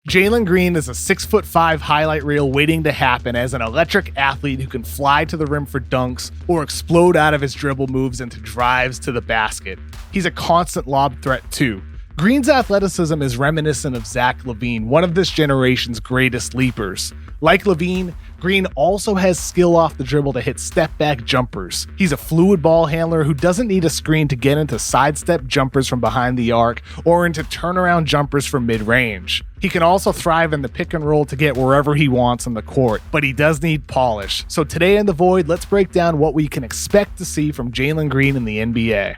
Jalen Green is a 6'5" highlight reel waiting to happen as an electric athlete who can fly to the rim for dunks or explode out of his dribble moves into drives to the basket. He's a constant lob threat too. Green's athleticism is reminiscent of Zach LaVine, one of this generation's greatest leapers. Like LaVine, Green also has skill off the dribble to hit step-back jumpers. He's a fluid ball handler who doesn't need a screen to get into sidestep jumpers from behind the arc or into turnaround jumpers from mid-range. He can also thrive in the pick and roll to get wherever he wants on the court, but he does need polish. So today in The Void, let's break down what we can expect to see from Jalen Green in the NBA.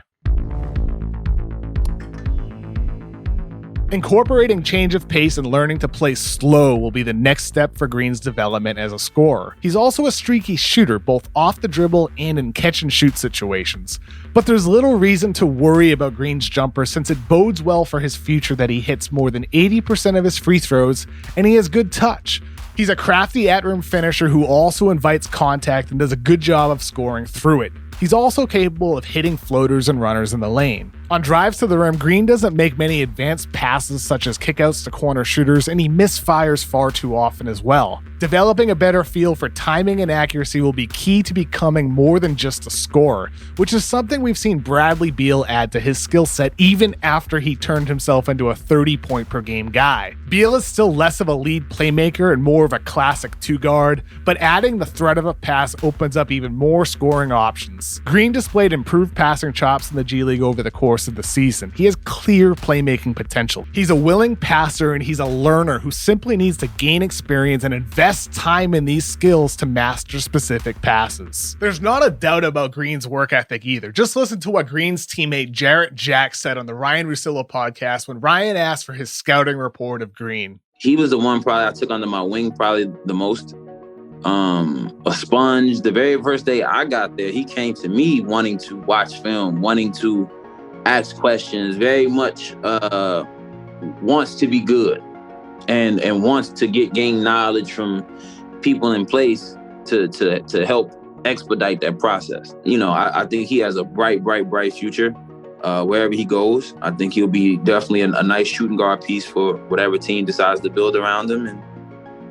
Incorporating change of pace and learning to play slow will be the next step for Green's development as a scorer. He's also a streaky shooter, both off the dribble and in catch-and-shoot situations. But there's little reason to worry about Green's jumper since it bodes well for his future that he hits more than 80% of his free throws and he has good touch. He's a crafty at-rim finisher who also invites contact and does a good job of scoring through it. He's also capable of hitting floaters and runners in the lane. On drives to the rim, Green doesn't make many advanced passes such as kickouts to corner shooters, and he misfires far too often as well. Developing a better feel for timing and accuracy will be key to becoming more than just a scorer, which is something we've seen Bradley Beal add to his skill set even after he turned himself into a 30-point-per-game guy. Beal is still less of a lead playmaker and more of a classic two-guard, but adding the threat of a pass opens up even more scoring options. Green displayed improved passing chops in the G League over the course of the season. He has clear playmaking potential. He's a willing passer and he's a learner who simply needs to gain experience and invest time in these skills to master specific passes. There's not a doubt about Green's work ethic either. Just listen to what Green's teammate Jarrett Jack said on the Ryan Russillo podcast when Ryan asked for his scouting report of Green. He was the one probably I took under my wing probably the most. A sponge. The very first day I got there, he came to me wanting to watch film, wanting to ask questions, very much wants to be good and wants to gain knowledge from people in place to help expedite that process. You know, I think he has a bright future wherever he goes. I think he'll be definitely a nice shooting guard piece for whatever team decides to build around him. And,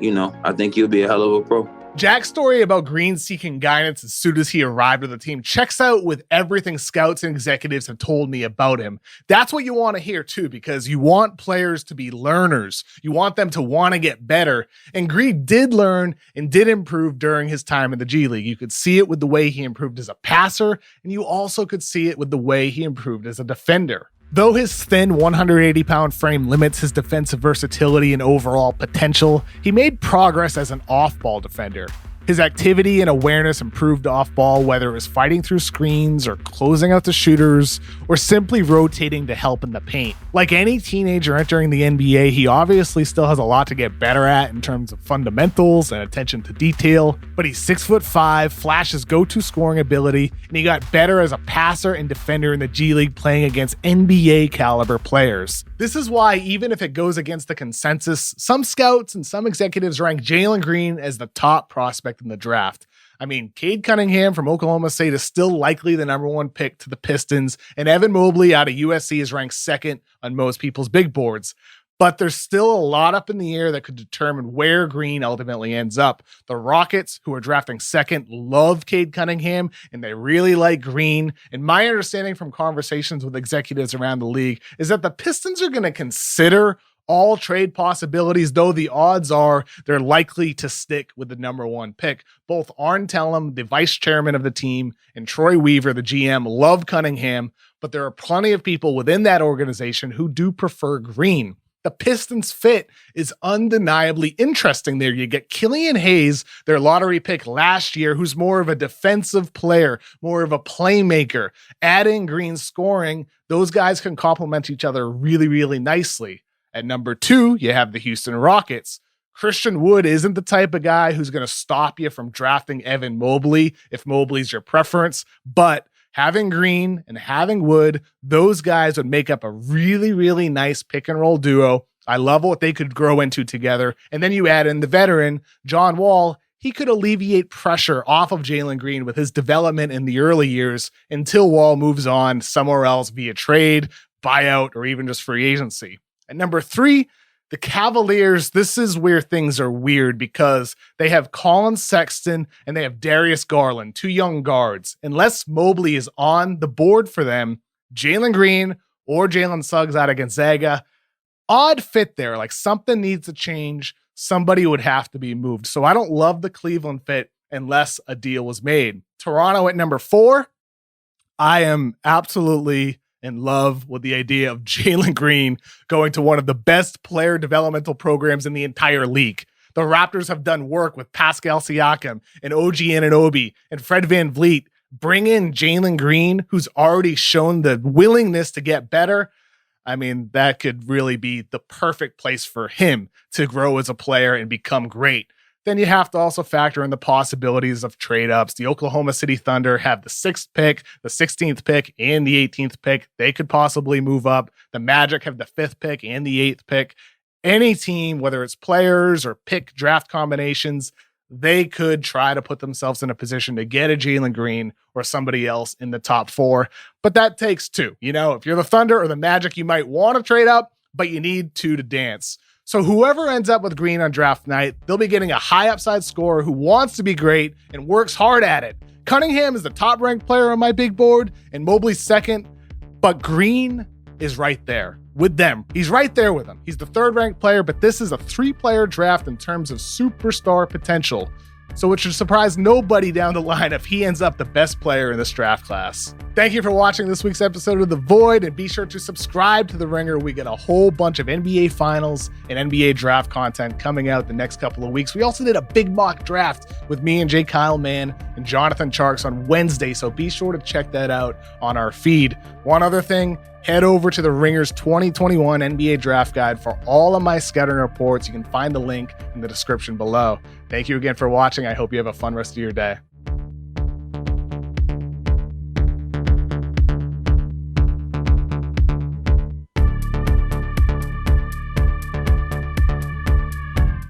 you know, I think he'll be a hell of a pro. Jack's story about Green seeking guidance as soon as he arrived with the team checks out with everything scouts and executives have told me about him. That's what you want to hear too, because you want players to be learners. You want them to want to get better. And Green did learn and did improve during his time in the G League. You could see it with the way he improved as a passer, and you also could see it with the way he improved as a defender. Though his thin 180-pound frame limits his defensive versatility and overall potential, he made progress as an off-ball defender. His activity and awareness improved off-ball, whether it was fighting through screens or closing out the shooters or simply rotating to help in the paint. Like any teenager entering the NBA, he obviously still has a lot to get better at in terms of fundamentals and attention to detail, but he's 6'5", flashes go-to scoring ability, and he got better as a passer and defender in the G League playing against NBA caliber players. This is why, even if it goes against the consensus, some scouts and some executives rank Jalen Green as the top prospect in the draft. I mean, Cade Cunningham from Oklahoma State is still likely the number one pick to the Pistons, and Evan Mobley out of USC is ranked second on most people's big boards. But there's still a lot up in the air that could determine where Green ultimately ends up. The Rockets, who are drafting second, love Cade Cunningham, and they really like Green. And my understanding from conversations with executives around the league is that the Pistons are going to consider all trade possibilities, though the odds are they're likely to stick with the number one pick. Both Arn Tellem, the vice chairman of the team, and Troy Weaver, the GM, love Cunningham, but there are plenty of people within that organization who do prefer Green. The Pistons fit is undeniably interesting there. You get Killian Hayes, their lottery pick last year, who's more of a defensive player, more of a playmaker. Adding Green's scoring, those guys can complement each other really, really nicely. At number 2, you have the Houston Rockets. Christian Wood isn't the type of guy who's going to stop you from drafting Evan Mobley if Mobley's your preference, but having Green and having Wood, those guys would make up a really, really nice pick and roll duo. I love what they could grow into together. And then you add in the veteran, John Wall. He could alleviate pressure off of Jalen Green with his development in the early years until Wall moves on somewhere else via trade, buyout, or even just free agency. At number 3, The Cavaliers, this is where things are weird because they have Colin Sexton and they have Darius Garland, 2 young guards. Unless Mobley is on the board for them, Jalen Green or Jalen Suggs out of Gonzaga, odd fit there. Like something needs to change. Somebody would have to be moved. So I don't love the Cleveland fit unless a deal was made. Toronto at number 4. I am absolutely in love with the idea of Jalen Green going to one of the best player developmental programs in the entire league. The Raptors have done work with Pascal Siakam and OG Anunoby and Fred VanVleet. Bring in Jalen Green, who's already shown the willingness to get better. I mean, that could really be the perfect place for him to grow as a player and become great. Then you have to also factor in the possibilities of trade ups. The Oklahoma City Thunder have the 6th pick, the 16th pick, and the 18th pick. They could possibly move up. The Magic have the 5th pick and the 8th pick. Any team, whether it's players or pick draft combinations, they could try to put themselves in a position to get a Jalen Green or somebody else in the top 4. But that takes 2. You know, if you're the Thunder or the Magic, you might want to trade up, but you need 2 to dance. So whoever ends up with Green on draft night, they'll be getting a high upside scorer who wants to be great and works hard at it. Cunningham is the top ranked player on my big board and Mobley's 2nd, but Green is right there with them. He's right there with them. He's the 3rd ranked player, but this is a 3-player draft in terms of superstar potential. So it should surprise nobody down the line if he ends up the best player in this draft class. Thank you for watching this week's episode of The Void, and be sure to subscribe to The Ringer. We get a whole bunch of NBA Finals and NBA draft content coming out the next couple of weeks. We also did a big mock draft with me and Jay Kyle Mann and Jonathan Charks on Wednesday, so be sure to check that out on our feed. One other thing, head over to The Ringer's 2021 NBA Draft Guide for all of my scouting reports. You can find the link in the description below. Thank you again for watching. I hope you have a fun rest of your day.